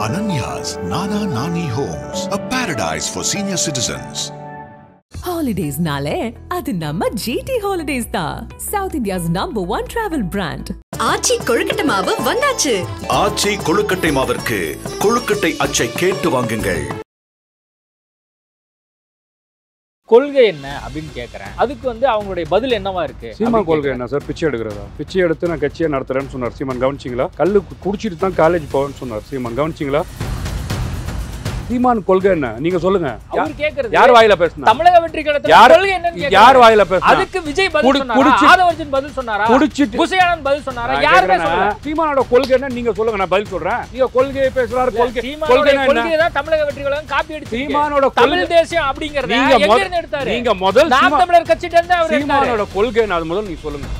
Ananya's Nana Nani Homes, a paradise for senior citizens. Holidays nale adu namma GT Holidays da, South India's #1 travel brand. ஆச்சி கொழுக்கட்டை மாவு வந்தாச்சு. ஆச்சி கொழுக்கட்டை மாவிற்கு கொழுக்கட்டை அச்சை கேட்டு வாங்குங்கள். கொள்கை என்ன அப்படின்னு கேட்கறேன். அதுக்கு அவங்களுடைய பதில் என்னவா இருக்கு? சீமான் கொள்கை என்ன சார்? பிச்சை எடுக்கிறதா? பிச்சை எடுத்து நான் கட்சியை நடத்துறேன்னு சொன்னார் சீமான். கவனிச்சிங்களா? கல்லு குடிச்சிட்டு தான் காலேஜ் போவேன்னு சொன்னார் சீமான். கவனிச்சிங்களா? சீமான் கொள்கை என்ன நீங்க சொல்லுங்க. யார் வாயில பேசுனா? தமிழக வெற்றி கழகத்தோட கொள்கை என்னன்னு கேக்குறேன். யார் வாயில பேசுனா? அதுக்கு விஜய் பதில் சொன்னாரா? ஆதவர்ஜன் பதில் சொன்னாரா? குடிச்சிட்டு புசையானன் பதில் சொன்னாரா? யாருமே சொல்லல. சீமானோட கொள்கை என்ன நீங்க சொல்லுங்க, நான் பதில் சொல்றேன். நீங்க கொள்கையை பேசுறாரு. கொள்கை தான் தமிழக வெற்றி கழகம் காப்பி அடிச்சு சீமானோட தமிழ் தேசியம் அப்படிங்கறத எங்க இருந்து எடுத்தாரு? நீங்க முதல் நாம் தமிழர் கட்சிட்ட இருந்து அவர் சீமானோட கொள்கை என்ன அது முதல்ல நீங்க சொல்லுங்க.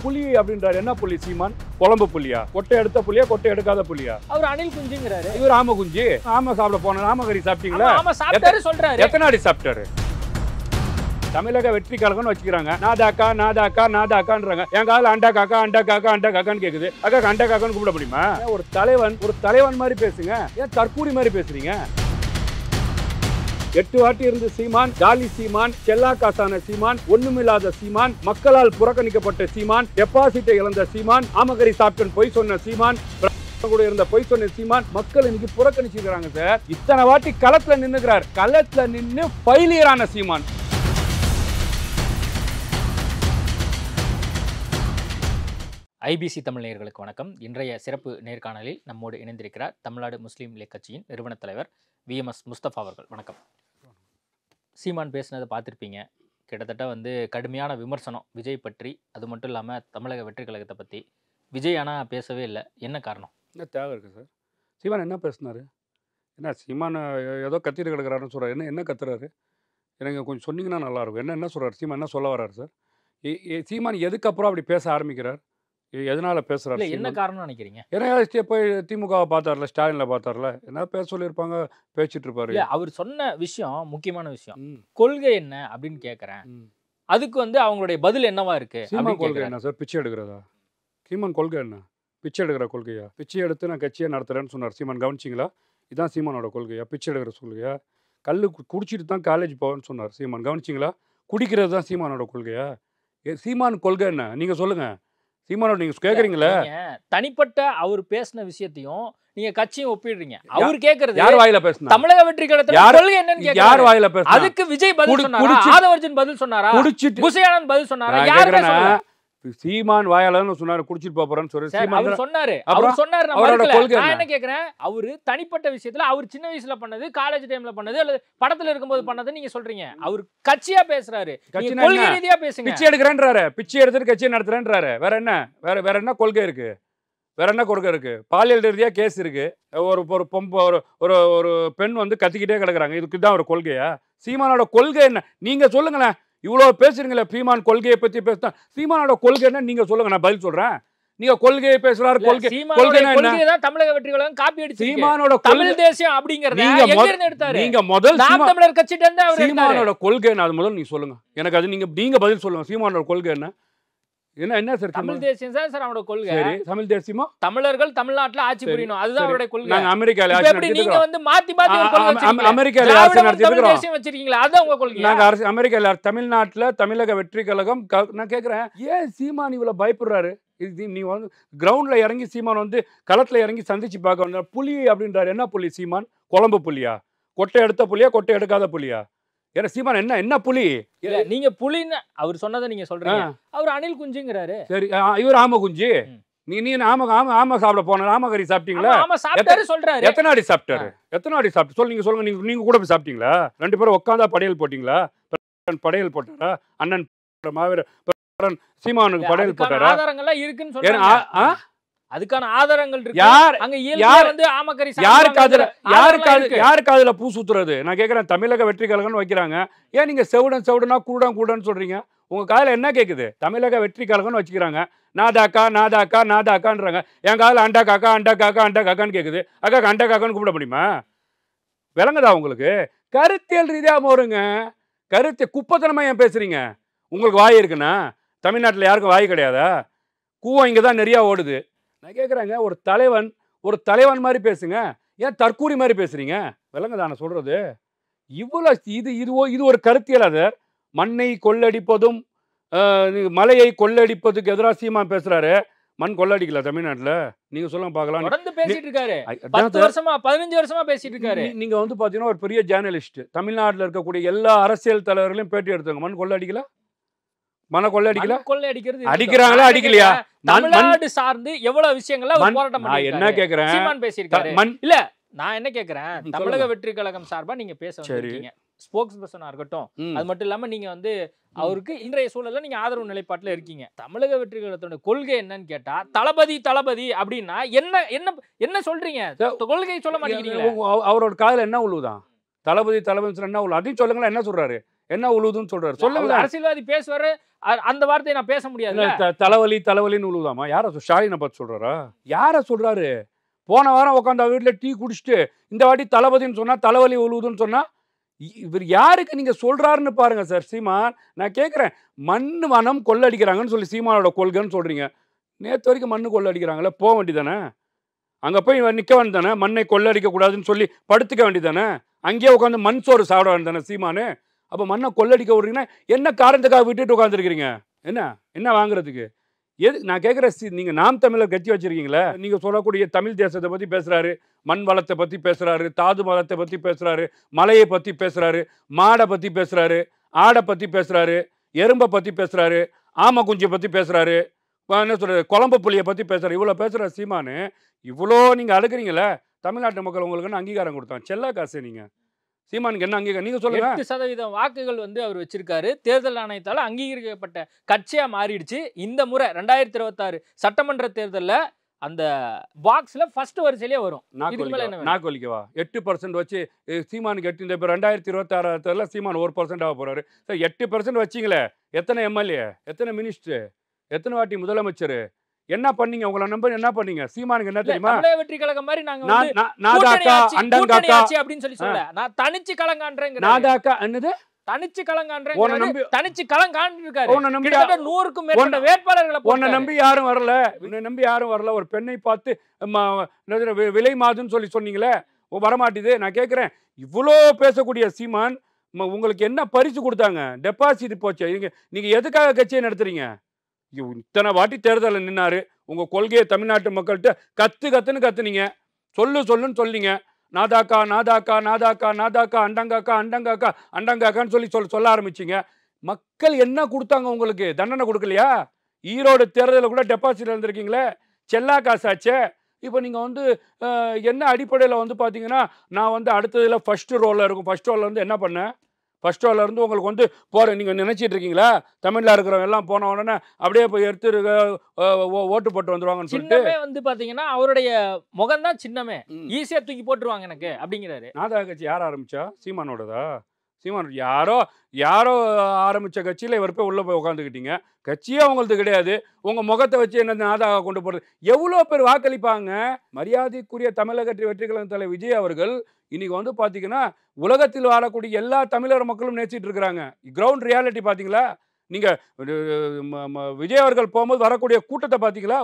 புலி அப்படின்றாரு. என்ன புலி சீமான்? குழம்பு புலியா? கொட்டை எடுத்த புலியா கொட்டை எடுக்காத புலியா? அவர் அனில் குஞ்சுங்கறாரு. இவர் ஆம குஞ்சு. ஆம சாப்பிட போன ஆமகறி சாப்பிட்டீங்களா? ஆமா சாப்பிட்டாரு சொல்றாரு. எத்தனை அடி சாப்பிட்டாரு? தமிழக வெற்றி கழகம்னு வச்சுக்கிறாங்க. நாதாக்கா நாதாக்கா நாதாக்கான்றாங்க. என் கால அண்டா காக்கா அண்டா காக்கா அண்டா காக்கான்னு கேக்குது. அக்கா அண்டா காக்கான்னு கூப்பிட முடியுமா? ஒரு தலைவன் மாதிரி பேசுங்க. ஏன் தற்கூரி மாதிரி பேசுறீங்க? 8 வாட்டி இருந்து சீமான், ஜாலி சீமான், செல்லா காசான சீமான், ஒண்ணுமில்லாத சீமான், மக்களால் புறக்கணிக்கப்பட்ட சீமான், டெபாசிட்டை இழந்த சீமான், ஆமகரி சாப்பிட்டன் பொய் சொன்ன சீமான், கூட இருந்த பொய் சொன்ன சீமான், மக்கள் இன்னைக்கு புறக்கணிச்சிருக்காங்க சார். இத்தனை வாட்டி களத்துல நின்னுக்கிறார். களத்துல நின்னு ஃபெயிலியரான சீமான். ஐபிசி தமிழ் நேயர்களுக்கு வணக்கம். இன்றைய சிறப்பு நேர்காணலில் நம்மோடு இணைந்திருக்கிறார் தமிழ்நாடு முஸ்லீம் லீக் கட்சியின் நிறுவன தலைவர் VMS முஸ்தபா அவர்கள். வணக்கம். சீமான் பேசினதை பார்த்துருப்பீங்க. கிட்டத்தட்ட கடுமையான விமர்சனம் விஜய் பற்றி. அது மட்டும் இல்லாமல் தமிழக வெற்றி கழகத்தை பற்றி. விஜய் ஆனால் பேசவே இல்லை. என்ன காரணம்? என்ன தேவை இருக்குது சார்? சீமான் என்ன பேசினார்? என்ன சீமான் ஏதோ கத்திட்டு கிடக்கிறாருன்னு சொல்கிறார். என்ன கத்துறாரு? எனக்கு கொஞ்சம் சொன்னீங்கன்னா நல்லாயிருக்கும். என்ன சொல்கிறார் சீமான்? என்ன சொல்ல வர்றாரு சார்? சீமான் எதுக்கப்புறம் அப்படி பேச ஆரம்பிக்கிறார்? எதனால பேசுறாரு? என்ன காரணம் நினைக்கிறீங்க? ஏன்னா போய் திமுகவை பார்த்தார்ல, ஸ்டாலின்ல பார்த்தார்ல, என்ன பேச சொல்லியிருப்பாங்க, பேசிட்டு இருப்பாரு. அவர் சொன்ன விஷயம் முக்கியமான விஷயம். கொள்கை என்ன அப்படின்னு கேட்கறேன். அதுக்கு அவங்களுடைய பதில் என்னவா இருக்கு? சீமான் கொள்கை என்ன சார்? பிச்சை எடுக்கிறதா? சீமான் கொள்கை என்ன? பிச்சை எடுக்கிற கொள்கையா? பிச்சை எடுத்து நான் கட்சியை நடத்துறேன்னு சொன்னார் சீமான். கவனிச்சிங்களா? இதான் சீமானோட கொள்கையா? பிச்சை எடுக்கிற கொள்கையா? கல்லு குடிச்சிட்டு தான் காலேஜ் போவேன்னு சொன்னார் சீமான். கவனிச்சிங்களா? குடிக்கிறது தான் சீமானோட கொள்கையா? சீமான் கொள்கை என்ன நீங்க சொல்லுங்க. சீமானோட நீங்க கேக்குறீங்களா? தனிப்பட்ட அவர் பேசின விஷயத்தையும் நீங்க கட்சியும் ஒப்பிடுறீங்க. அவர் கேக்குறது யார் வாயில பேசுனா? தமிழக வெற்றி கழகத்தோட கொள்கை என்னன்னு கேக்குறாரு. யார் வாயில பேசுனா? அதுக்கு விஜய் பதில் சொன்னாரா? ஆதவர்ஜன் பதில் சொன்னாரா? புசையானன் பதில் சொன்னாரா? யாருமே சொல்லல. சீமான் வாயாலன்னு சொன்னாரு குடிச்சிட்டு போறேன்னு சொல்லி சீமான் அவர் சொன்னாரு. நான் என்ன கேக்குறேன், அவரு தனிப்பட்ட விஷயத்துல அவர் சின்ன வயசுல பண்ணது, காலேஜ் டைம்ல பண்ணது, அல்லது படத்துல இருக்கும்போது பண்ணது நீங்க சொல்றீங்க. அவர் கட்சியா பேசுறாரு. கொள்கை ரீதியா பேசுங்க. பிச்சை எடுக்கிறேன்றாரு. பிச்சை எடுத்துட்டு கட்சியை நடத்துறேன்றாரு. வேற என்ன கொள்கை இருக்கு? வேற என்ன கொள்கை இருக்கு? பாலியல் ரீதியா கேஸ் இருக்கு. ஒரு பெண் கத்திக்கிட்டே கிடக்குறாங்க. இதுக்குதான் ஒரு கொள்கையா? சீமானோட கொள்கை என்ன நீங்க சொல்லுங்களேன். இவ்வளவு பேசுறீங்களே சீமான் கொள்கையை பத்தி பேசுறேன். சீமானோட கொள்கை என்ன நீங்க சொல்லுங்க, நான் பதில் சொல்றேன். நீங்க கொள்கையை பேசுறாரு. கொள்கை தான் தமிழக வெற்றி கழகம் காப்பி அடிச்சு சீமானோட தமிழ் தேசியம் அப்படிங்கறத எங்க இருந்து எடுத்தாரு? நீங்க முதல் நாம் தமிழர் கட்சிட்ட இருந்து அவர் சீமானோட கொள்கை என்ன அது முதல்ல நீங்க சொல்லுங்க. எனக்கு அது நீங்க பதில் சொல்லுங்க. சீமானோட கொள்கை என்ன? என்ன சார்? தமிழ் தேசியம் தான் சார் அவரோட கொள்கை. சரி, தமிழ் தேசியமா? தமிழர்கள் தமிழ்நாட்டுல ஆட்சி புரியணும், அதுதான் அவருடைய கொள்கை. நாங்க அமெரிக்கால ஆட்சி நடத்திட்டு நீங்க மாத்தி ஒரு கொள்கை வச்சிருக்கீங்க. அமெரிக்கால ஆட்சி நடத்திட்டு இருக்கோம். தேசியம் வச்சிருக்கீங்களா? அதான் உங்க கொள்கை. நாங்க அமெரிக்கால தமிழ்நாட்டுல தமிழக வெற்றி கழகம். நான் கேக்குறேன், ஏன் சீமான் இவ்வளவு பயப்படுறாரு? நீ கிரவுண்ட்ல இறங்கி சீமான் களத்துல இறங்கி சந்திச்சு பார்க்க புலி அப்படின்றாரு. என்ன புலி சீமான்? குழம்பு புலியா? கொட்டை எடுத்த புலியா கொட்டை எடுக்காத புலியா? ஏன்னா சீமான் என்ன புலி? நீங்க புலின்னு அவர் சொன்னதை நீங்க சொல்றீங்க. அவர் அனில் குஞ்சுங்கறாரு. சரி, இவர் ஆம குஞ்சு. நீ ஆம சாப்பிட போன ஆமகறி சாப்பிட்டீங்களா? ஆமா சாப்பிட்டாரு சொல்றாரு. எத்தனை அடி சாப்பிட்டாரு? சொல்லுங்க. நீங்க கூட போய் சாப்பிட்டீங்களா? 2 பேரும் உட்கார்ந்தா படையல் போட்டீங்களா? படையல் போட்டாரா? அண்ணன் மாவீரன் சீமானுக்கு படையல் போட்டாரா? ஆதாரங்கள்லாம் இருக்குன்னு சொல்றாங்க. அதுக்கான ஆதாரங்கள் இருக்கு. ஆமகரி யாருக்கு அதுல பூ சுத்துறது? நான் கேக்குறேன். தமிழக வெற்றி கழகம்னு வைக்கிறாங்க. ஏன் நீங்க செவுடனா கூடான்னு சொல்றீங்க? உங்க காதுல என்ன கேக்குது? தமிழக வெற்றி கழகம்னு வச்சுக்கிறாங்க. நாதாக்கான்றாங்க. என் காதுல அண்டா காக்கான்னு கேக்குது. அக்கா அண்டா காக்கான்னு கூப்பிட முடியுமா? விளங்குதா உங்களுக்கு? கருத்தியல் ரீதியா போருங்க. குப்பத்தனமா ஏன் பேசுறீங்க? உங்களுக்கு வாய் இருக்குன்னா? தமிழ்நாட்டுல யாருக்கும் வாய் கிடையாதா? கூவம் இங்கதான் நிறைய ஓடுது. நான் கேட்குறேங்க, ஒரு தலைவன் ஒரு தலைவன் மாதிரி பேசுங்க. ஏன் தற்கூரி மாதிரி பேசுறீங்க? விளங்குதா நான் சொல்றது? இவ்வளோ இது ஒரு கருத்தியலா சார்? மண்ணை கொள்ளடிப்பதும் மலையை கொள்ளடிப்பதுக்கு எதிராக சீமான் பேசுறாரு. மண் கொள்ளடிக்கல தமிழ்நாட்டுல? நீங்க சொல்லுங்க பார்க்கலாம். தொடர்ந்து பேசிட்டு இருக்காரு. 10 வருஷமா 15 வருஷமா பேசிட்டு இருக்காரு. நீங்க வந்து பாத்தீங்கன்னா ஒரு பெரிய ஜேர்னலிஸ்ட். தமிழ்நாட்டுல இருக்கக்கூடிய எல்லா அரசியல் தலைவர்களையும் பேட்டி எடுத்தாங்க. மண் கொள்ளடிக்கல? மன கொள்ளடிக்கல? கொள்ளை அடிக்கிறது அடிக்கிறாங்களா அடிக்கலையா? தமிழ்நாடு சார்ந்து எவ்வளவு விஷயங்கள்ல போராட்டம் நான் என்ன கேக்குறேன், சீமான் பேசியிருக்காரு. இல்ல நான் என்ன கேக்குறேன், தமிழக வெற்றி கழகம் சார்பா நீங்க பேச வந்திருக்கீங்க. ஸ்போக்ஸ் பர்சனா இருக்கட்டும். அது மட்டும் இல்லாம நீங்க வந்து அவருக்கு இன்றைய சூழல்ல நீங்க ஆதரவு நிலைப்பாட்டுல இருக்கீங்க. தமிழக வெற்றி கழகத்தோட கொள்கை என்னன்னு கேட்டா தளபதி அப்படின்னா என்ன என்ன என்ன சொல்றீங்க? கொள்கை சொல்ல மாட்டேங்கிறீங்க. அவரோட காதுல என்ன உழுவுதான்? தளபதி என்ன உழுவு? அதையும் சொல்லுங்களேன். என்ன சொல்றாரு? என்ன உழுவுதுன்னு சொல்றாரு? சொல்லுங்க. அரசியல்வாதி பேசுவாரு, அந்த வார்த்தையை நான் பேச முடியாது. தலைவலின்னு உழுவுதாமா? யார ஸ்டாலினை பார்த்து சொல்றாரா? யார சொல்றாரு? போன வாரம் உட்காந்து வீட்டுல டீ குடிச்சிட்டு இந்த வாட்டி தளபதின்னு சொன்னா தலைவலி உழுவுதுன்னு சொன்னா இவர் யாருக்கு நீங்க சொல்றாருன்னு பாருங்க சார். சீமான், நான் கேட்கிறேன், மண்ணு வனம் கொள்ளடிக்கிறாங்கன்னு சொல்லி சீமானோட கொள்கைன்னு சொல்றீங்க. நேற்று வரைக்கும் மண்ணு கொள்ளடிக்கிறாங்களே, போக வேண்டியதானே? அங்க போய் நிக்க வேண்டியதானே? மண்ணை கொள்ளடிக்க கூடாதுன்னு சொல்லி படுத்துக்க வேண்டியதானே? அங்கேயே உட்காந்து மண் சோறு சாப்பிட வேண்டியதானே சீமானு? அப்ப மண்ணை கொள்ளடிக்க விடுறீங்கன்னா என்ன காரணத்துக்காக விட்டுட்டு உட்காந்துருக்கிறீங்க? என்ன வாங்குறதுக்கு? நான் கேட்குறேன், நீங்க நாம் தமிழர் கட்சி வச்சிருக்கீங்களே, நீங்க சொல்லக்கூடிய தமிழ் தேசத்தை பத்தி பேசுறாரு, மண் வளத்தை பத்தி பேசுறாரு, தாது வளத்தை பத்தி பேசுறாரு, மலையை பத்தி பேசுறாரு, மாடை பத்தி பேசுறாரு, ஆடை பத்தி பேசுறாரு, எறும்பை பத்தி பேசுறாரு, ஆமை குஞ்சை பத்தி பேசுறாரு, என்ன சொல்றது, குழம்பு புளியை பத்தி பேசுறாரு. இவ்வளோ பேசுற சீமானு இவ்வளோ நீங்க அழுக்கிறீங்களே, தமிழ்நாட்டு மக்கள் உங்களுக்கு அங்கீகாரம் கொடுத்தாங்க. செல்லா காசு நீங்க சீமானுக்கு என்ன அங்கீகாரம்? நீங்க சொல்லுங்க. 8% வாக்குகள் வந்து அவர் வச்சிருக்காரு. தேர்தல் ஆணையத்தால அங்கீகரிக்கப்பட்ட கட்சியா மாறிடுச்சு. இந்த முறை 2026 சட்டமன்ற தேர்தல்ல அந்த பாக்ஸ்ல ஃபர்ஸ்ட் வரிசையிலே வரும். நாக்கோலிக்கவா 8% வச்சு சீமானுக்கு 8. இந்த 2026 தேர்தலில் சீமான் 1% ஆக போறாரு. 8% வச்சிங்களே, எத்தனை எம்எல்ஏ, எத்தனை மினிஸ்டர், எத்தனை வாட்டி முதலமைச்சர், என்ன பண்ணீங்க? உங்களை நம்ப என்ன பண்ணீங்க? சீமானுக்கு என்ன தெரியுமா? தமிழக வெற்றி கழகம் மாதிரி நாங்க அப்படின்னு சொல்லி சொல்ல, நான் தனிச்சு கலங்கான்றேங்க. நாதாக்கா என்னது? தனிச்சு கலங்கான்றேங்க. தனிச்சு கலங்கான்றிருக்காரு. 100க்கும் மேற்பட்ட வேட்பாளர்களை உன்னை நம்பி யாரும் வரல. உன்னை நம்பி யாரும் வரல. ஒரு பெண்ணை பார்த்து விலை மாதுன்னு சொல்லி சொன்னீங்களே, வரமாட்டேது. நான் கேட்கிறேன், இவ்வளோ பேசக்கூடிய சீமான் உங்களுக்கு என்ன பரிசு கொடுத்தாங்க? டெபாசிட் போச்சு. நீங்க எதுக்காக கட்சியை நடத்துறீங்க? இத்தனை வாட்டி தேர்தலில் நின்னாரு. உங்க கொள்கையை தமிழ்நாட்டு மக்கள்கிட்ட கத்துன்னு கத்துனீங்க. சொல்லுன்னு சொல்லிங்க. நாதாக்கா அண்டங்காக்கான்னு சொல்ல ஆரம்பிச்சிங்க. மக்கள் என்ன கொடுத்தாங்க உங்களுக்கு? தண்டனை கொடுக்கலையா? ஈரோடு தேர்தலில் கூட டெபாசிட் இருந்திருக்கீங்களே, செல்லா காசாச்சே. இப்போ நீங்கள் வந்து என்ன அடிப்படையில் வந்து பார்த்தீங்கன்னா, நான் வந்து அடுத்ததில் ஃபர்ஸ்ட் ரோலில் இருக்கும். ஃபர்ஸ்ட் ரோலில் வந்து என்ன பண்ணேன்? ஃபர்ஸ்ட் ரோலில் இருந்து உங்களுக்கு வந்து போகிற நீங்கள் நினச்சிட்டு இருக்கீங்களா? தமிழில் இருக்கிறவங்க எல்லாம் போன உடனே அப்படியே போய் எடுத்து ஓட்டு போட்டு வந்துடுவாங்கன்னு சொல்லிட்டு வந்து பார்த்தீங்கன்னா அவருடைய முகம் தான் சின்னமே, ஈஸியாக தூக்கி போட்டுருவாங்க எனக்கு அப்படிங்கிறாரு. நாதா கட்சி யார் ஆரம்பிச்சா? சீமானோடதா? சீமான் யாரோ ஆரம்பித்த கட்சியில் இவர் போய் உள்ளே போய் உட்காந்துக்கிட்டீங்க. கட்சியே அவங்களுக்கு கிடையாது. உங்கள் முகத்தை வச்சு என்ன நாதாக கொண்டு போகிறது? எவ்வளோ பேர் வாக்களிப்பாங்க? மரியாதைக்குரிய தமிழக வெற்றி கழகம் தலைவர் விஜய் அவர்கள் இன்னைக்கு வந்து பார்த்தீங்கன்னா உலகத்தில் வாழக்கூடிய எல்லா தமிழர் மக்களும் நேசிட்டு இருக்கிறாங்க. கிரவுண்ட் ரியாலிட்டி பார்த்தீங்களா? நீங்கள் விஜய் அவர்கள் போகும்போது வரக்கூடிய கூட்டத்தை பார்த்தீங்களா?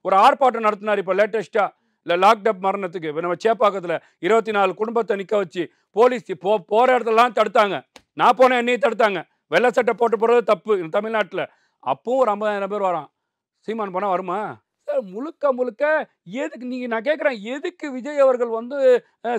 ஒரு ஆர்ப்பாட்டம் நடத்தினார் இப்போ லேட்டஸ்ட்டாக. இல்லை லாக்டப் மரணத்துக்கு நம்ம சேப்பாக்கத்தில் 24 குடும்பத்தை நிற்க வச்சு போலீஸ் போகிற இடத்துலலாம் தடுத்தாங்க. நான் போனேன், என்னையும் தடுத்தாங்க. வெள்ளை சட்டை போட்டு போகிறது தப்பு தமிழ்நாட்டில். அப்பவும் ஒரு 50,000 பேர் வரான். சீமான் போனால் வருமா? முழுக்க எதுக்கு நீங்கள், நான் கேட்குறேன், எதுக்கு விஜய் அவர்கள் வந்து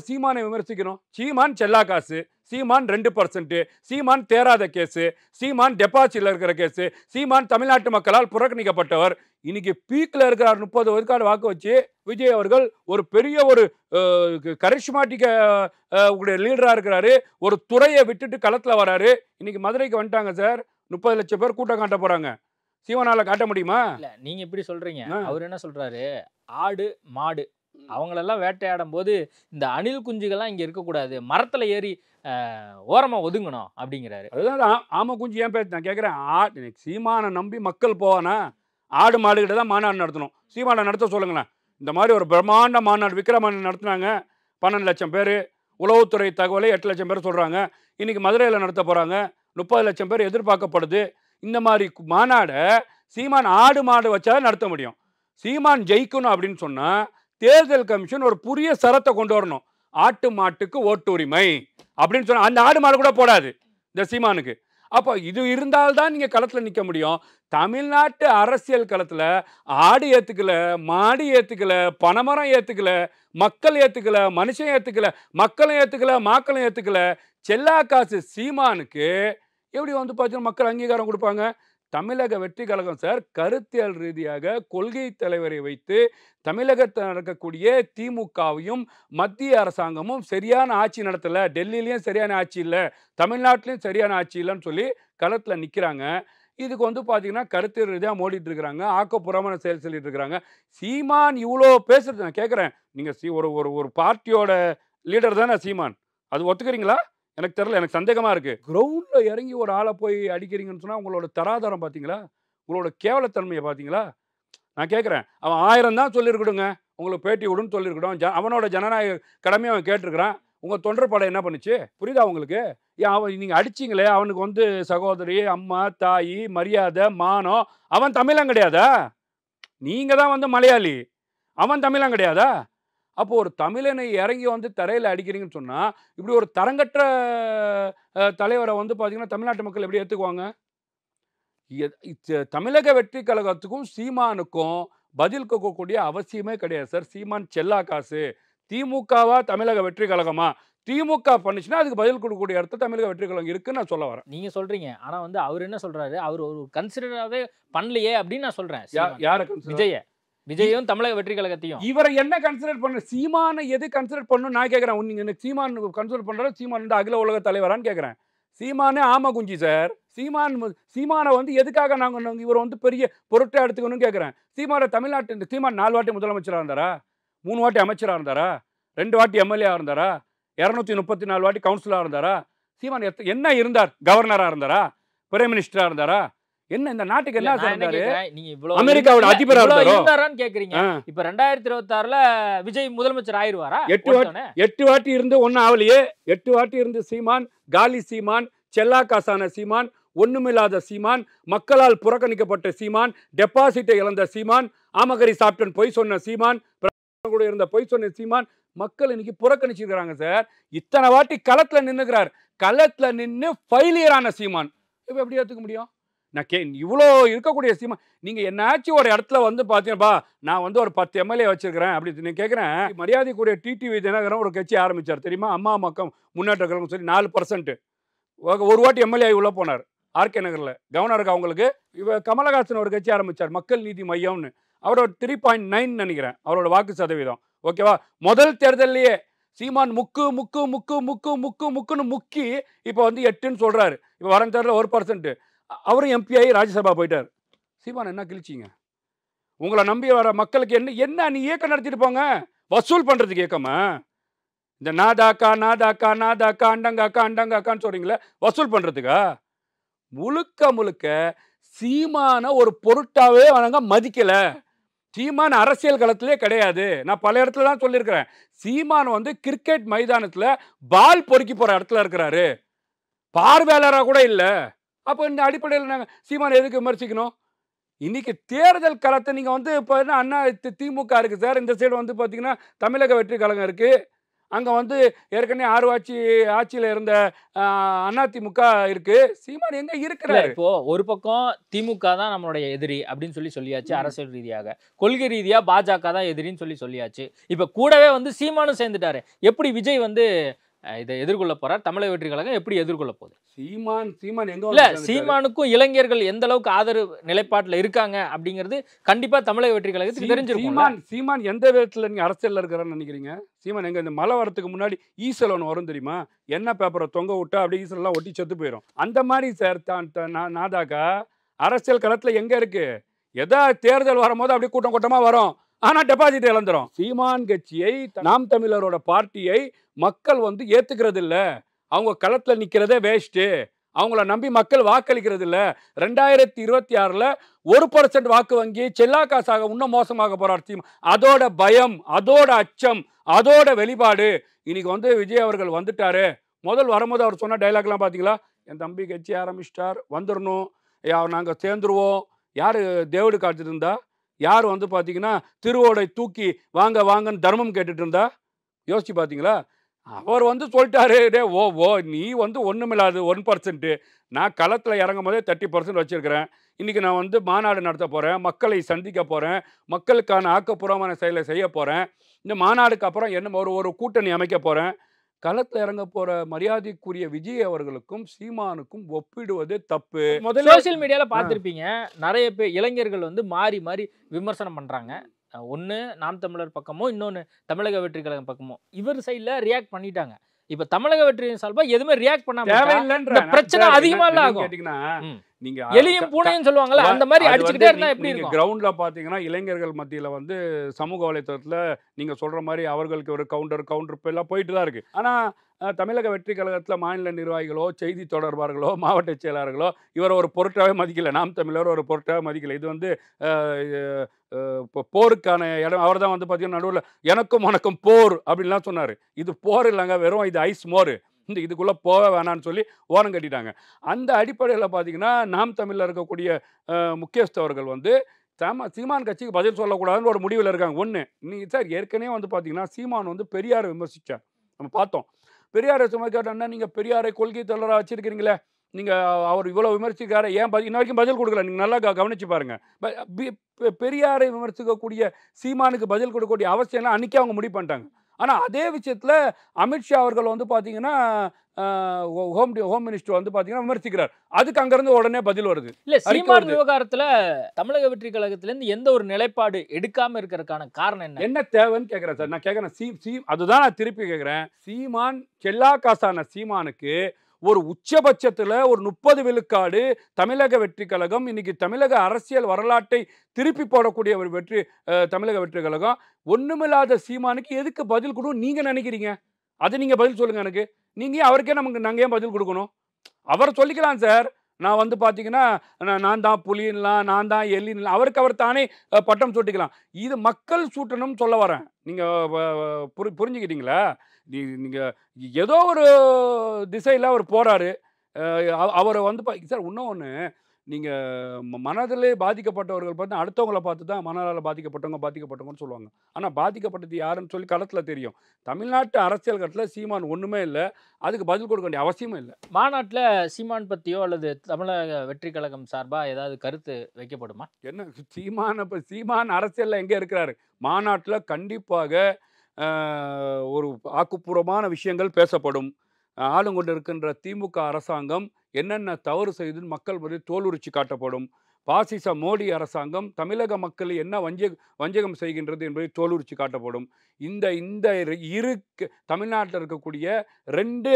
சீமானை விமர்சிக்கணும்? சீமான் செல்லா காசு, சீமான் 2%, சீமான் தேராத கேஸு, சீமான் டெபாசிட்ல இருக்கிற கேஸு, சீமான் தமிழ்நாட்டு மக்களால் புறக்கணிக்கப்பட்டவர். இன்னைக்கு பீக்கில் இருக்கிறார். 30 விழுக்காடு வாக்கு வச்சு விஜய் அவர்கள் ஒரு பெரிய ஒரு கரிஷ்மாட்டிக்க லீடராக இருக்கிறாரு. ஒரு துறையை விட்டுட்டு களத்தில் வராரு. இன்னைக்கு மதுரைக்கு வந்துட்டாங்க சார். 30 லட்சம் பேர் கூட்டம் காட்ட போறாங்க. சீமானால காட்ட முடியுமா? இல்ல, நீங்க எப்படி சொல்றீங்க? அவர் என்ன சொல்றாரு, ஆடு மாடு அவங்களெல்லாம் வேட்டையாடும் போது இந்த அணில் குஞ்சுகள்லாம் இங்க இருக்கக்கூடாது, மரத்துல ஏறி ஓரமா ஒதுங்கணும் அப்படிங்கிறாரு. அதுதான் ஆமை குஞ்சு ஏன் பேச நான் கேட்குறேன். சீமானை நம்பி மக்கள் போவானா? ஆடு மாடுகிட்ட தான் மாநாடு நடத்தணும். சீமானை நடத்த சொல்லுங்களேன். இந்த மாதிரி ஒரு பிரம்மாண்ட மாநாடு விக்ரமன் நடத்தினாங்க. 12 லட்சம் பேர். உளவுத்துறை தகவலை 8 லட்சம் பேர் சொல்றாங்க. இன்னைக்கு மதுரையில் நடத்த போறாங்க. 30 லட்சம் பேர் எதிர்பார்க்கப்படுது. இந்த மாதிரி மாநாடை சீமான் ஆடு மாடு வச்சா நடத்த முடியும். சீமான் ஜெயிக்கணும் அப்படின்னு சொன்னா தேர்தல் கமிஷன் ஒரு புதிய சரத்தை கொண்டு வரணும். ஆட்டு மாட்டுக்கு ஓட்டு உரிமை அப்படின்னு சொன்னா அந்த ஆடு மாடு கூட போடாது இந்த சீமானுக்கு. அப்போ இது இருந்தால்தான் நீங்க களத்துல நிக்க முடியும். தமிழ்நாட்டு அரசியல் களத்துல ஆடு ஏத்துக்கல, மாடு ஏத்துக்கல, பனைமரம் ஏத்துக்கல, மக்கள் ஏத்துக்கல, மனுஷன் ஏத்துக்கல, மக்களும் ஏத்துக்கல, மாக்களும் ஏத்துக்கல. செல்லா காசு சீமானுக்கு எப்படி வந்து பார்த்தீங்கன்னா மக்கள் அங்கீகாரம் கொடுப்பாங்க? தமிழக வெற்றி கழகம் சார் கருத்தியல் ரீதியாக கொள்கை தலைவரை வைத்து தமிழகத்தில் நடக்கக்கூடிய திமுகவையும் மத்திய அரசாங்கமும் சரியான ஆட்சி நடத்தலை, டெல்லியிலையும் சரியான ஆட்சி இல்லை, தமிழ்நாட்டிலையும் சரியான ஆட்சி இல்லைன்னு சொல்லி களத்தில் நிற்கிறாங்க. இதுக்கு வந்து பார்த்தீங்கன்னா கருத்தியல் ரீதியாக மோடிட்டு இருக்கிறாங்க, ஆக்கப்பூர்வமான செயல் சொல்லிட்டு இருக்கிறாங்க. சீமான் இவ்வளோ பேசுறது நான் கேட்குறேன். நீங்கள் ஒரு ஒரு ஒரு பார்ட்டியோட லீடர் தானே சீமான், அது ஒத்துக்கிறீங்களா? எனக்கு தெரியல, எனக்கு சந்தேகமாக இருக்குது. கிரவுண்டில் இறங்கி ஒரு ஆளை போய் அடிக்கிறீங்கன்னு சொன்னால் உங்களோட தராதரம் பார்த்தீங்களா? உங்களோட கேவலத்தன்மையை பார்த்தீங்களா? நான் கேட்குறேன். அவன் 1000 தான் சொல்லியிருக்கடுங்க, உங்களுக்கு பேட்டி விடுன்னு சொல்லியிருக்கட்டும். அவனோட ஜனநாயக கடமையை அவன் கேட்டிருக்கிறான். உங்கள் தொண்டர் படம் என்ன பண்ணுச்சு புரியுதா உங்களுக்கு? ஏன் அவன் நீங்கள் அடிச்சிங்களே, அவனுக்கு வந்து சகோதரி, அம்மா, தாய், மரியாதை, மானம். அவன் தமிழன் கிடையாதா? நீங்கள் தான் வந்து மலையாளி, அவன் தமிழன் கிடையாதா? அப்போ ஒரு தமிழனை இறங்கி வந்து தரையில் அடிக்கிறீங்கன்னு சொன்னால் இப்படி ஒரு தரங்கற்ற தலைவரை வந்து பார்த்தீங்கன்னா தமிழ்நாட்டு மக்கள் எப்படி ஏற்றுக்குவாங்க? தமிழக வெற்றி கழகத்துக்கும் சீமானுக்கும் பதில் கொடுக்கக்கூடிய அவசியமே கிடையாது சார். சீமான் செல்லா காசு. திமுகவா தமிழக வெற்றி கழகமா? திமுக பண்ணுச்சுன்னா அதுக்கு பதில் கொடுக்கக்கூடிய இடத்துல தமிழக வெற்றி கழகம் இருக்குன்னு நான் சொல்ல வரேன். நீங்க சொல்றீங்க, ஆனா வந்து அவர் என்ன சொல்றாரு, அவர் ஒரு கன்சிடராகவே பண்ணலையே அப்படின்னு நான் சொல்றேன். யாரை? விஜயும் தமிழக வெற்றி கழகத்தையும். இவரை என்ன கன்சிடர் பண்ண? சீமானை எது கன்சிடர் பண்ணணும் நான் கேட்கிறேன். நீங்க எனக்கு சீமான் கன்சிடர் பண்ற சீமான் வந்து அகில உலக தலைவரான்னு கேட்கிறேன். சீமானே ஆமா குஞ்சி சார். சீமானை வந்து எதுக்காக நாங்க இவர் வந்து பெரிய பொருட்டை எடுத்துக்கணும்னு கேட்கிறேன். தமிழ்நாட்டு சீமான் 4 வாட்டி முதலமைச்சராக இருந்தாரா? 3 வாட்டி அமைச்சராக இருந்தாரா? 2 வாட்டி எம்எல்ஏ இருந்தாரா? 234 வாட்டி கவுன்சிலராக இருந்தாரா? சீமான் என்ன இருந்தார்? கவர்னராக இருந்தாரா? பிரைம் மினிஸ்டரா இருந்தாரா? என்ன இந்த நாட்டுக்கு என்ன சொன்னாரு? நீங்க இவ்வளவு அமெரிக்காவோட அதிபரா இருந்தாரான்னு கேக்குறீங்க. இப்ப 2026ல விஜய் முதலமைச்சர் ஆயிருவாரா? 8 வாட்டி இருந்து ஒன்னும் ஆவலையே. 8 வாட்டி இருந்து சீமான் காலி சீமான், செல்லா காசான சீமான், ஒண்ணுமில்லாத சீமான், மக்களால் புறக்கணிக்கப்பட்ட சீமான், டெபாசிட்டை இழந்த சீமான், ஆமகரி சாப்டன் பொய் சொன்ன சீமான், கூட இருந்த பொய் சொன்ன சீமான், மக்கள் இன்னைக்கு புறக்கணிச்சிருக்கிறாங்க சார். இத்தனை வாட்டி களத்துல நின்னுக்கிறார். களத்துல நின்று ஃபெயிலியரான சீமான் இப்ப எப்படி ஏத்துக்க முடியும்? நான் இவ்வளோ இருக்கக்கூடிய சீமான் நீங்க என்னாச்சும் ஒரு இடத்துல வந்து பார்த்தீங்கப்பா நான் வந்து ஒரு 10 எம்எல்ஏ வச்சிருக்கிறேன் அப்படின்னு நீங்க கேட்குறேன். மரியாதைக்குரிய டிடிவி தினகரன் ஒரு கட்சி ஆரம்பிச்சார் தெரியுமா? அம்மா மக்கள் முன்னேற்ற கழகம் சொல்லி 4%. ஒரு வாட்டி எம்எல்ஏ உள்ள போனார் ஆர்கே நகரில் கவர்னருக்கு. அவங்களுக்கு கமலஹாசன் ஒரு கட்சி ஆரம்பிச்சார் மக்கள் நீதி மையம்னு. அவரோட 3.9 நினைக்கிறேன் அவரோட வாக்கு சதவீதம். ஓகேவா? முதல் தேர்தலையே சீமான் முக்குன்னு முக்கி இப்போ வந்து 8ன்னு சொல்றாரு. இப்போ வர தேர்தலில் 1%. அவரும் எம்பி ஆகி ராஜ்யசபா போயிட்டார். சீமான் என்ன கிழிச்சிங்க? உங்களை நம்பி வர மக்களுக்கு என்ன நீ இயக்கம் நடத்திட்டு போங்க, வசூல் பண்றதுக்கு இயக்கமா? இந்த நாதாக்கா அண்டங்காக்கான்னு சொல்றீங்களே, வசூல் பண்றதுக்கா? முழுக்க சீமான ஒரு பொருட்டாவே அவங்க மதிக்கல. சீமான் அரசியல் களத்திலே கிடையாது. நான் பல இடத்துல தான் சொல்லியிருக்கிறேன். சீமான் வந்து கிரிக்கெட் மைதானத்துல பால் பொறுக்கி போற இடத்துல இருக்கிறாரு, பார்வையாளரா கூட இல்லை. அப்போ இந்த அடிப்படையில் நாங்கள் சீமான் எதுக்கு விமர்சிக்கணும்? இன்னைக்கு தேர்தல் களத்தை நீங்கள் வந்து இப்போ அண்ணா திமுக இருக்குது சார், இந்த சைடு வந்து பார்த்தீங்கன்னா தமிழக வெற்றி கழகம் இருக்குது, அங்கே வந்து ஏற்கனவே 6 ஆட்சியில் இருந்த அதிமுக இருக்கு. சீமான் எங்கே இருக்கிறாரு? இப்போ ஒரு பக்கம் திமுக தான் நம்மளுடைய எதிரி அப்படின்னு சொல்லியாச்சு. அரசியல் ரீதியாக, கொள்கை ரீதியாக பாஜக தான் எதிரின்னு சொல்லியாச்சு. இப்போ கூடவே வந்து சீமானும் சேர்ந்துட்டாரு. எப்படி விஜய் வந்து இதை எதிர்கொள்ள போறார்? தமிழக வெற்றி கழகம் எப்படி எதிர்கொள்ள போகுது? சீமான் எங்க இல்ல, சீமானுக்கும் இளைஞர்கள் எந்த அளவுக்கு ஆதரவு நிலைப்பாட்டில் இருக்காங்க அப்படிங்கிறது கண்டிப்பா தமிழக வெற்றி கழகத்துக்கு தெரிஞ்சிருக்கும். சீமான் எந்த விதத்துல நீங்க அரசியல் இருக்கிறான்னு நினைக்கிறீங்க? சீமான் எங்க இந்த மழை வரத்துக்கு முன்னாடி ஈசல் ஒன்று வரும் தெரியுமா? என்ன பேப்பரை தொங்க விட்டா அப்படியே ஈசல் எல்லாம் ஒட்டி செத்து போயிடும். அந்த மாதிரி சார் நாதாக்கா அரசியல் களத்துல எங்க இருக்கு? எதா தேர்தல் வரும்போது அப்படியே கூட்டமா வரும், ஆனா டெபாசிட் இழந்துரும். சீமான் கட்சியை, நாம் தமிழரோட பார்ட்டியை மக்கள் வந்து ஏத்துக்கிறது இல்ல. அவங்க களத்துல நிக்கிறதே வேஸ்ட். அவங்கள நம்பி மக்கள் வாக்களிக்கிறது இல்ல. 2026ல 1% வாக்கு வங்கி செல்லா காசாக இன்னும் மோசமாக போறார் சீமான். அதோட பயம், அதோட அச்சம், அதோட வெளிப்பாடு. இன்னைக்கு வந்து விஜய் அவர்கள் வந்துட்டாரு. முதல் வரும்போது அவர் சொன்ன டைலாக்லாம் பாத்தீங்களா? என் தம்பி கட்சி ஆரம்பிச்சிட்டார், வந்துடணும், நாங்க சேர்ந்துருவோம். யாரு தேவடு காத்துட்டு இருந்தா? யார் வந்து பார்த்தீங்கன்னா திருவோடை தூக்கி வாங்க வாங்கன்னு தர்மம் கேட்டுட்டு இருந்தா? யோசிச்சு பார்த்தீங்களா? அவர் வந்து சொல்லிட்டாரு, டே நீ வந்து ஒன்றுமில்லாது 1%. நான் களத்தில் இறங்கும் போதே 30% வச்சுருக்கிறேன். இன்றைக்கி நான் வந்து மாநாடு நடத்த போகிறேன், மக்களை சந்திக்க போகிறேன், மக்களுக்கான ஆக்கப்பூர்வமான செயலை செய்ய போகிறேன். இந்த மாநாடுக்கு அப்புறம் என்ன ஒரு கூட்டணி அமைக்க போகிறேன். களத்தில் இறங்க போகிற மரியாதைக்குரிய விஜய் அவர்களுக்கும் சீமானுக்கும் ஒப்பிடுவது தப்பு. முதல்ல சோசியல் மீடியாவில் பார்த்துருப்பீங்க, நிறைய பேர் இளைஞர்கள் வந்து மாறி மாறி விமர்சனம் பண்ணுறாங்க. ஒன்று நாம் தமிழர் பக்கமோ, இன்னொன்று தமிழக வெற்றி கழகம் பக்கமோ. இவர் சைடில் ரியாக்ட் பண்ணிட்டாங்க. இப்போ தமிழக வெற்றியின் சார்பாக எதுவுமே ரியாக்ட் பண்ணாம பிரச்சனை அதிகமாக இல்லை ஆகும். கேட்டிங்கன்னா நீங்க எலியும் பூனையும் சொல்லுவாங்கல்ல, அந்த மாதிரி அடிச்சுக்கிட்டே இருந்தா எப்படி இருக்கும்? கிரவுண்ட்ல பாத்தீங்கன்னா இளைஞர்கள் மத்தியில வந்து சமூக வலைத்தளத்துல நீங்க சொல்ற மாதிரி அவர்களுக்கு ஒரு கவுண்டர் எல்லாம் போயிட்டு தான் இருக்கு. ஆனா தமிழக வெற்றி கழகத்தில் மாநில நிர்வாகிகளோ, செய்தி தொடர்பாளர்களோ, மாவட்ட செயலாளர்களோ இவரை ஒரு பொருட்டாவே மதிக்கல. நாம் தமிழர் ஒரு பொருட்டாவே மதிக்கல. இது வந்து போருக்கான இடம். அவர் தான் வந்து பார்த்தீங்கன்னா நடுவில் எனக்கும் உனக்கும் போர் அப்படின்லாம் சொன்னார். இது போர் இல்லைங்க, வெறும் இது ஐஸ் மோர், இதுக்குள்ளே போக வேணான்னு சொல்லி ஓரம் கட்டிட்டாங்க. அந்த அடிப்படையில் பார்த்தீங்கன்னா நாம் தமிழில் இருக்கக்கூடிய முக்கியஸ்தவர்கள் வந்து சீமான் கட்சிக்கு பதில் சொல்லக்கூடாதுன்னு ஒரு முடிவில் இருக்காங்க. ஒன்று, நீ சார் ஏற்கனவே வந்து பார்த்தீங்கன்னா சீமான் வந்து பெரியாரை விமர்சித்தார், நம்ம பார்த்தோம். பெரியாரை சும்மா கேட்டோம்னா நீங்கள் பெரியாரை கொள்கை தொடராக வச்சுருக்கிறீங்களே, நீங்கள் அவர் இவ்வளோ விமர்சிக்கார ஏன் இன்ன வரைக்கும் பதில் கொடுக்கல. நீங்கள் நல்லா கவனித்து பாருங்கள். பெரியாரை விமர்சிக்கக்கூடிய சீமானுக்கு பதில் கொடுக்கக்கூடிய அவசியம்லாம் அன்றைக்கே அவங்க முடிவு பண்ணிட்டாங்க. ஆனால் அதே விஷயத்தில் அமித்ஷா அவர்கள் வந்து பார்த்தீங்கன்னா ஹோம் மினிஸ்டர் வந்து பார்த்தீங்கன்னா விமர்சிக்கிறார். அதுக்கு அங்கேருந்து உடனே பதில் வருது. இல்லை, சீமான் விவகாரத்தில் தமிழக வெற்றி கழகத்திலேருந்து எந்த ஒரு நிலைப்பாடு எடுக்காமல் இருக்கிறதுக்கான காரணம் என்ன தேவைன்னு கேட்குறேன் சார். நான் கேட்குறேன் அதுதான் நான் திருப்பி கேட்குறேன். சீமான் செல்லா காசான சீமானுக்கு ஒரு உச்சபட்சத்தில் ஒரு 30 விழுக்காடு தமிழக வெற்றி கழகம் இன்னைக்கு தமிழக அரசியல் வரலாற்றை திருப்பி போடக்கூடிய ஒரு தமிழக வெற்றி கழகம் ஒண்ணுமில்லாத சீமானுக்கு எதுக்கு பதில் கொடுக்கணும் நீங்க நினைக்கிறீங்க? அது நீங்க பதில் சொல்லுங்க எனக்கு. நீங்க அவருக்கே நாங்க ஏன் பதில் கொடுக்கணும்? அவர் சொல்லிக்கலாம் சார், நான் வந்து பார்த்தீங்கன்னா நான் தான் புலின்லாம், நான் தான் எல்லின்லாம், அவருக்கு அவர் தானே பட்டம் சூட்டிக்கலாம். இது மக்கள் சூட்டணும்னு சொல்ல வரேன். நீங்கள் புரிஞ்சுக்கிட்டீங்களா? நீங்கள் ஏதோ ஒரு திசையில் அவர் போகிறாரு. அவரை வந்து சார் இன்னொன்று, நீங்கள் மனதிலே பாதிக்கப்பட்டவர்கள் பார்த்து அடுத்தவங்களை பார்த்து தான் மனதால் பாதிக்கப்பட்டவங்கன்னு சொல்லுவாங்க. ஆனால் பாதிக்கப்பட்டது யாருன்னு சொல்லி களத்தில் தெரியும். தமிழ்நாட்டு அரசியல் கட்டத்தில் சீமான் ஒன்றுமே இல்லை, அதுக்கு பதில் கொடுக்க வேண்டிய அவசியமும் இல்லை. மாநாட்டில் சீமான் பற்றியோ அல்லது தமிழக வெற்றி கழகம் சார்பாக ஏதாவது கருத்து வைக்கப்படுமா? என்ன சீமான் அரசியலில் எங்கே இருக்கிறாரு? மாநாட்டில் கண்டிப்பாக ஒரு ஆக்கப்பூர்வமான விஷயங்கள் பேசப்படும். ஆளுங்கொண்டு இருக்கின்ற திமுக அரசாங்கம் என்னென்ன தவறு செய்துன்னு மக்கள் பற்றி தோலுரிச்சு காட்டப்படும். பாசிச மோடி அரசாங்கம் தமிழக மக்கள் என்ன வஞ்சகம் செய்கின்றது என்பதை தோலுரிச்சு காட்டப்படும். இந்த இரு தமிழ்நாட்டில் இருக்கக்கூடிய 2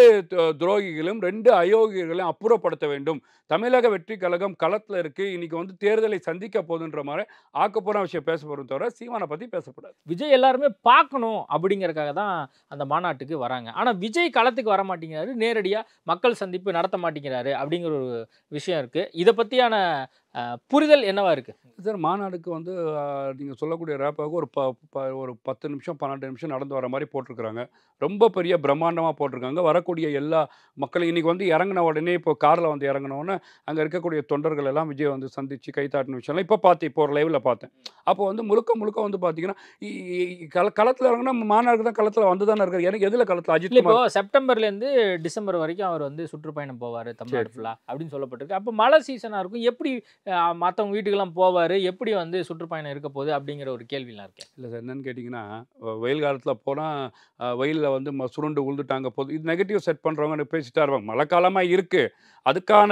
துரோகிகளும் 2 அயோக்கியர்களையும் அப்புறப்படுத்த வேண்டும். தமிழக வெற்றி கழகம் களத்தில் இருக்கு. இன்னைக்கு வந்து தேர்தலை சந்திக்க போதுன்ற மாதிரி ஆக்கப்பூர்வ விஷயம் பேசப்படும், தவிர சீமானை பற்றி பேசப்படாது. விஜய் எல்லாருமே பார்க்கணும் அப்படிங்கிறதுக்காக தான் அந்த மாநாட்டுக்கு வராங்க. ஆனால் விஜய் களத்துக்கு வர மாட்டேங்கிறாரு, நேரடியாக மக்கள் சந்திப்பு நடத்த மாட்டேங்கிறாரு அப்படிங்கிற ஒரு விஷயம் இருக்கு. இதை பற்றியான புரிதல் என்னவா இருக்கு சார்? மாநாடுக்கு வந்து நீங்கள் சொல்லக்கூடிய ரேப்பாக ஒரு 10 நிமிஷம் 12 நிமிஷம் நடந்து வர மாதிரி போட்டிருக்கிறாங்க. ரொம்ப பெரிய பிரம்மாண்டமாக போட்டிருக்காங்க. வரக்கூடிய எல்லா மக்களும் இன்றைக்கி வந்து இறங்கின உடனே இப்போ காரில் வந்து இறங்கினோன்னே அங்கே இருக்கக்கூடிய தொண்டர்கள் எல்லாம் விஜய் வந்து சந்தித்து கைத்தாட்டின விஷயம்லாம் இப்போ ஒரு லைவில் பார்த்தேன். அப்போ வந்து முழுக்க வந்து பார்த்தீங்கன்னா களத்தில் இறங்கினா மாநாடுக்கு தான் களத்தில் வந்து தானே இருக்காரு. எனக்கு எதில் களத்தில் அஜித் இப்போ செப்டம்பர்லேருந்து டிசம்பர் வரைக்கும் அவர் வந்து சுற்றுப்பயணம் போவார் தமிழ்நாடு ஃபுல்லாக அப்படின்னு சொல்லப்பட்டிருக்கு. அப்போ மழை சீசனாக இருக்கும், எப்படி மற்றவங்க வீட்டுக்கெல்லாம் போவார், எப்படி வந்து சுற்றுப்பயணம் இருக்க போகுது அப்படிங்கிற ஒரு கேள்விலாம் இருக்கு. இல்லை சார், என்னன்னு கேட்டிங்கன்னா வெயில் காலத்தில் போனால் வெயிலில் வந்து சுருண்டு உழுந்துட்டாங்க போது இது நெகட்டிவ் செட் பண்ணுறவங்க பேசிட்டா இருப்பாங்க. மழை காலமாக இருக்குது, அதுக்கான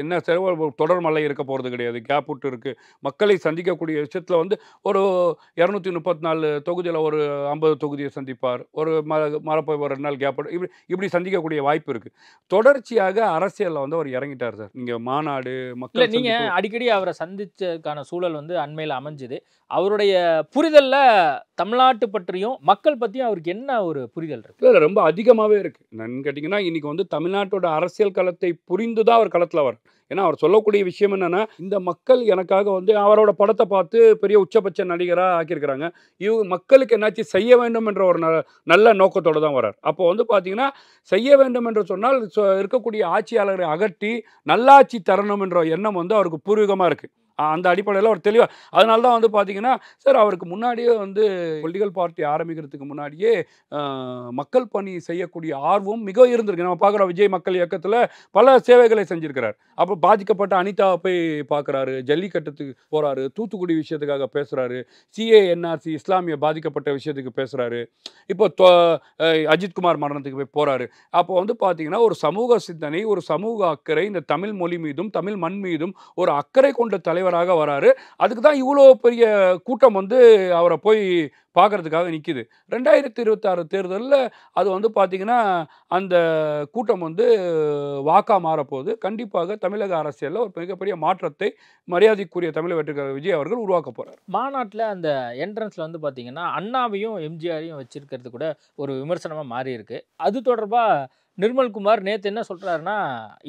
என்ன சார் தொடர் மழை இருக்க போகிறது கிடையாது, கேப் விட்டு இருக்குது. மக்களை சந்திக்கக்கூடிய விஷயத்தில் வந்து ஒரு 234 தொகுதியில் ஒரு 50 தொகுதியை சந்திப்பார், ஒரு மழை போய் ஒரு 2 நாள் கேப் இப்படி சந்திக்கக்கூடிய வாய்ப்பு இருக்குது. தொடர்ச்சியாக அரசியலில் வந்து அவர் இறங்கிட்டார் சார். நீங்கள் மாநாடு மக்கள் நீங்கள் அடிக்கடி அவரை சந்திச்சதுக்கான சூழல் வந்து அண்மையில் அமைஞ்சுது. அவருடைய புரிதலில் தமிழ்நாட்டு பற்றியும் மக்கள் பற்றியும் அவருக்கு என்ன ஒரு புரிதல் இருக்கு? இல்லை, ரொம்ப அதிகமாகவே இருக்குது. என்னன்னு கேட்டிங்கன்னா இன்றைக்கி வந்து தமிழ்நாட்டோட அரசியல் களத்தை புரிந்து தான் அவர் களத்தில் வரும். ஏன்னா அவர் சொல்லக்கூடிய விஷயம் என்னென்னா, இந்த மக்கள் எனக்காக வந்து அவரோட படத்தை பார்த்து பெரிய உச்சபட்ச நடிகராக ஆக்கியிருக்கிறாங்க, மக்களுக்கு என்னாச்சு செய்ய வேண்டும் என்ற ஒரு நல்ல நோக்கத்தோடு தான் வரார். அப்போ வந்து பார்த்திங்கன்னா செய்ய வேண்டும் என்று சொன்னால் இருக்கக்கூடிய ஆட்சியாளரை அகற்றி நல்லாட்சி தரணும் என்ற எண்ணம் வந்து அவருக்கு பூர்வீகமாக இருக்குது. அந்த அடிப்படையில் ஒரு தெளிவாக அதனால தான் வந்து பார்த்தீங்கன்னா சார் அவருக்கு முன்னாடியே வந்து பொலிட்டிக்கல் பார்ட்டி ஆரம்பிக்கிறதுக்கு முன்னாடியே மக்கள் பணி செய்யக்கூடிய ஆர்வம் மிக இருந்திருக்கு. நம்ம பார்க்குறோம் விஜய் மக்கள் இயக்கத்தில் பல சேவைகளை செஞ்சுருக்கிறார். அப்போ பாதிக்கப்பட்ட அனிதாவை போய் பார்க்குறாரு, ஜல்லிக்கட்டுக்கு போகிறாரு, தூத்துக்குடி விஷயத்துக்காக பேசுகிறாரு, CANRC இஸ்லாமிய பாதிக்கப்பட்ட விஷயத்துக்கு பேசுகிறாரு, இப்போ அஜித்குமார் மரணத்துக்கு போய் போகிறாரு. அப்போ வந்து பார்த்தீங்கன்னா ஒரு சமூக சிந்தனை, ஒரு சமூக அக்கறை, இந்த தமிழ் மொழி மீதும் தமிழ் மண் மீதும் ஒரு அக்கறை கொண்ட தலைவராக வராரு. அதுக்கு தான் இவ்வளோ பெரிய கூட்டம் வந்து அவரை போய் பார்க்கறதுக்காக நிற்கிது. 2026 தேர்தலில் அது வந்து பார்த்தீங்கன்னா அந்த கூட்டம் வந்து வாக்கா மாறப்போகுது. கண்டிப்பாக தமிழக அரசியலில் ஒரு மிகப்பெரிய மாற்றத்தை மரியாதைக்குரிய தமிழக வெற்றிக்கழக விஜய் அவர்கள் உருவாக்க போகிறார். மாநாட்டில் அந்த என்ட்ரன்ஸில் வந்து பார்த்தீங்கன்னா அண்ணாவையும் எம்ஜிஆரையும் வச்சிருக்கிறது கூட ஒரு விமர்சனமாக மாறி இருக்கு. அது தொடர்பாக நிர்மல்குமார் நேற்று என்ன சொல்கிறாருன்னா,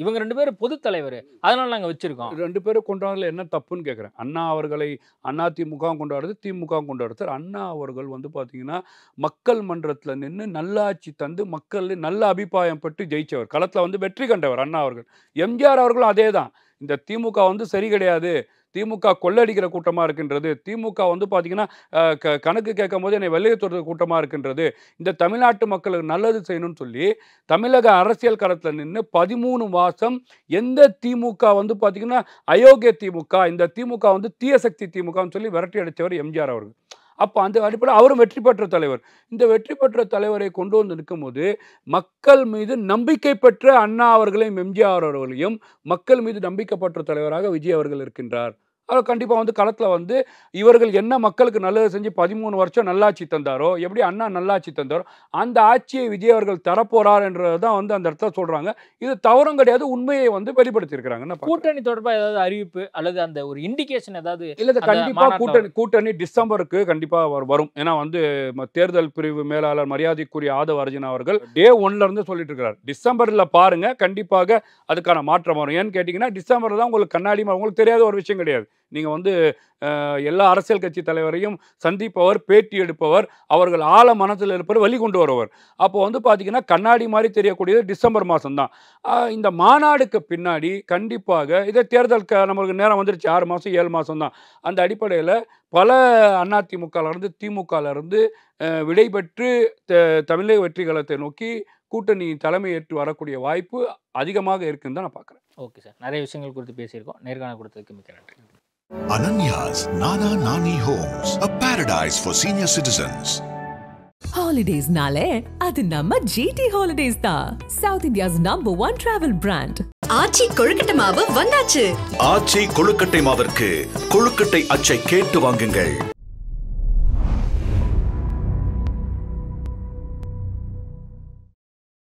இவங்க 2 பேரும் பொது தலைவர், அதனால் நாங்கள் வச்சுருக்கோம். 2 பேரும் கொண்டாடுறதுல என்ன தப்புன்னு கேட்குறேன். அண்ணா அவர்களை அதிமுக கொண்டாடுறது, திமுக கொண்டாடுறது. சார் அண்ணா அவர்கள் வந்து பார்த்தீங்கன்னா மக்கள் மன்றத்தில் நின்று நல்லாட்சி தந்து மக்கள் நல்ல அபிப்பிராயம் பட்டு ஜெயிச்சவர், களத்தில் வந்து வெற்றி கண்டவர் அண்ணா அவர்கள். எம்ஜிஆர் அவர்களும் அதே தான். இந்த திமுக வந்து சரி கிடையாது, திமுக கொள்ளடிக்கிற கூட்டமாக இருக்கின்றது, திமுக வந்து பார்த்தீங்கன்னா கணக்கு கேட்கும் போது என்னை வெளியேற்றுறது கூட்டமாக இருக்கின்றது, இந்த தமிழ்நாட்டு மக்களுக்கு நல்லது செய்யணும்னு சொல்லி தமிழக அரசியல் களத்தில் நின்று 13 மாதம் எந்த திமுக வந்து பார்த்தீங்கன்னா அயோக்கிய திமுக, இந்த திமுக வந்து தீய சக்தி திமுகன்னு சொல்லி விரட்டி அடித்தவர் எம்ஜிஆர் அவர்கள். அப்போ அந்த அடிப்படையில் அவரும் வெற்றி பெற்ற தலைவர். இந்த வெற்றி பெற்ற தலைவரை கொண்டு வந்து நிற்கும்போது மக்கள் மீது நம்பிக்கை பெற்ற அண்ணா அவர்களையும் எம்ஜிஆர் அவர்களையும் மக்கள் மீது நம்பிக்கை பெற்ற தலைவராக விஜய் அவர்கள் இருக்கின்றார். அவர் கண்டிப்பாக வந்து களத்தில் வந்து இவர்கள் என்ன மக்களுக்கு நல்லது செஞ்சு 13 வருஷம் நல்லாட்சி தந்தாரோ, எப்படி அண்ணா நல்லாட்சி தந்தாரோ அந்த ஆட்சியை விஜய் அவர்கள் தரப்போறார் என்றது தான் வந்து அந்த இடத்துல சொல்கிறாங்க. இது தவறும் கிடையாது, உண்மையை வந்து வெளிப்படுத்தியிருக்கிறாங்க. கூட்டணி தொடர்பாக ஏதாவது அறிவிப்பு அல்லது அந்த ஒரு இண்டிகேஷன் ஏதாவது? இல்லை, கண்டிப்பாக கூட்டணி டிசம்பருக்கு கண்டிப்பாக வரும். ஏன்னா வந்து தேர்தல் பிரிவு மேலாளர் மரியாதைக்குரிய ஆதவ அர்ஜுனா அவர்கள் டே 1ல இருந்து சொல்லிட்டு இருக்கிறார், டிசம்பரில் பாருங்க கண்டிப்பாக அதுக்கான மாற்றம் வரும். ஏன்னு கேட்டிங்கன்னா டிசம்பரில் தான் உங்களுக்கு கண்ணாடி உங்களுக்கு தெரியாத ஒரு விஷயம் கிடையாது. நீங்கள் வந்து எல்லா அரசியல் கட்சி தலைவரையும் சந்திப்பவர், பேட்டி எடுப்பவர், அவர்கள் ஆழ மனத்தில் இருப்பவர், வெளி கொண்டு வருவர். அப்போ வந்து பார்த்தீங்கன்னா கண்ணாடி மாதிரி தெரியக்கூடியது டிசம்பர் மாதம் தான். இந்த மாநாடுக்கு பின்னாடி கண்டிப்பாக இதே தேர்தல் நம்மளுக்கு நேரம் வந்துருச்சு, 6 மாதம் 7 மாதம் தான். அந்த அடிப்படையில் பல அதிமுகலேருந்து திமுகலேருந்து விடைபெற்று தமிழக வெற்றி கழகத்தை நோக்கி கூட்டணி தலைமை ஏற்று வரக்கூடிய வாய்ப்பு அதிகமாக இருக்குன்னு தான் நான் பார்க்குறேன். ஓகே சார், நிறைய விஷயங்கள் குறித்து பேசியிருக்கோம். நேர்காணல் கொடுத்ததுக்கு மிக்க நன்றி. Ananya's Nana Nani Homes, a paradise for senior citizens. Holidays nale adu namma GT Holidays da, South India's #1 travel brand. ஆச்சி கொழுக்கட்டை மாவு வந்தாச்சு. ஆச்சி கொழுக்கட்டை மாவிற்கு கொழுக்கட்டை அச்சை கேட்டு வாங்குங்கள்.